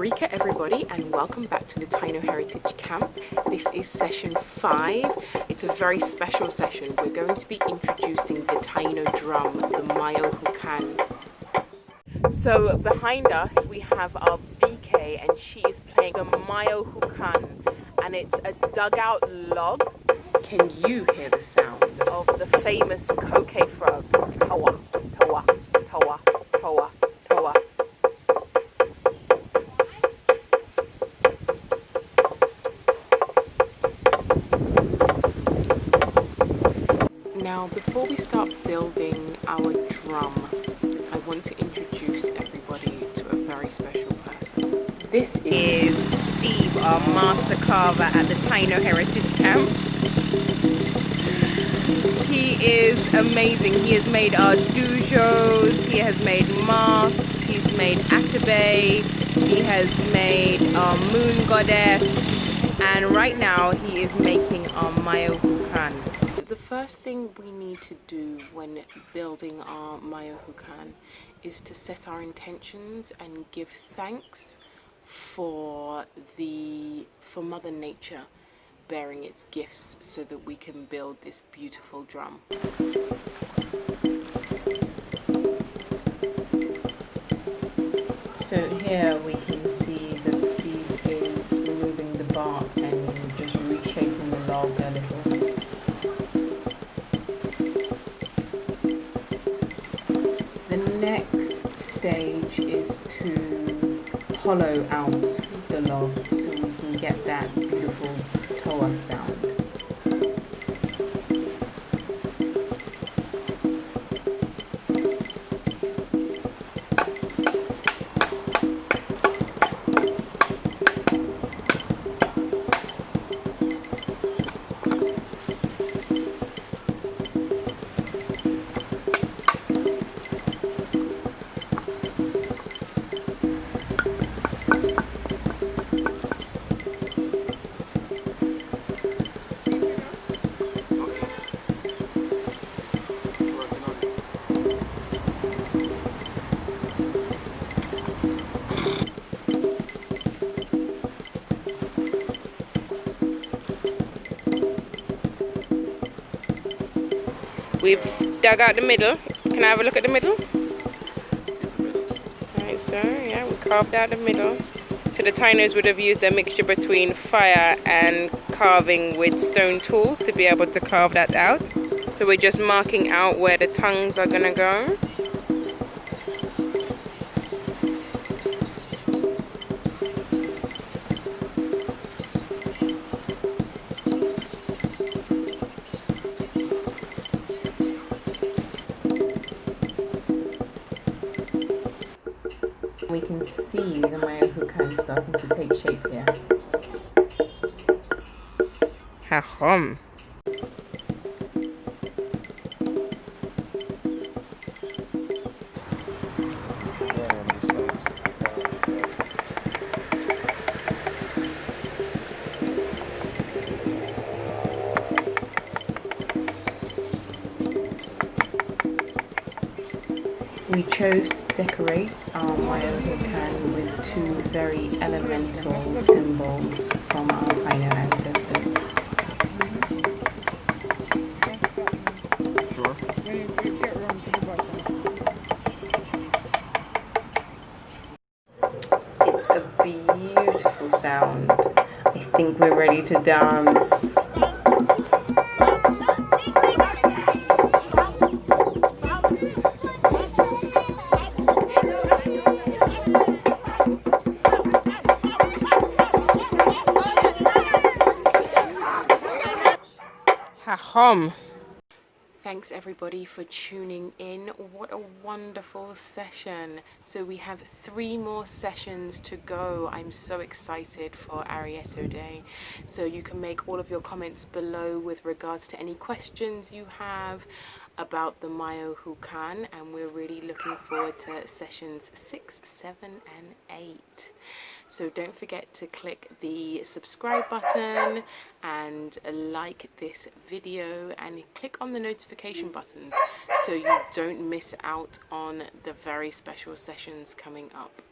Arika everybody, and welcome back to the Taino Heritage Camp. This is session 5. It's a very special session. We're going to be introducing the Taino drum, the mayohucan. So behind us we have our Beike, and she is playing a mayohucan, and it's a dugout log. Can you hear the sound of the famous Coki frog? Tawa, tawa, tawa, tawa, tawa. Now, before we start building our drum, I want to introduce everybody to a very special person. This is Steve, our master carver at the Taino Heritage Camp. He is amazing. He has made our dujos, he has made masks, he's made atabe, he has made our moon goddess, and right now he is making our mayohucan. The first thing we need to do when building our mayohucan is to set our intentions and give thanks for Mother Nature bearing its gifts so that we can build this beautiful drum. So here we can see that Steve is removing the bark and just reshaping the log a little. The next stage is to hollow out the log so we can get that beautiful toa sound. We've dug out the middle. Can I have a look at the middle? Right, so yeah, we carved out the middle. So the Tainos would have used a mixture between fire and carving with stone tools to be able to carve that out. So we're just marking out where the tongues are gonna go. We can see the mayohucan starting to take shape here. Ha-hum. We chose to decorate our mayohucan with two very elemental symbols from our Taino ancestors. Sure. It's a beautiful sound. I think we're ready to dance. Ha-hum. Thanks everybody for tuning in. What a wonderful session. So we have 3 more sessions to go. I'm so excited for Areyto Day. So you can make all of your comments below with regards to any questions you have about the mayohucan, and we're really looking forward to sessions 6, 7 and 8. So don't forget to click the subscribe button and like this video and click on the notification buttons so you don't miss out on the very special sessions coming up.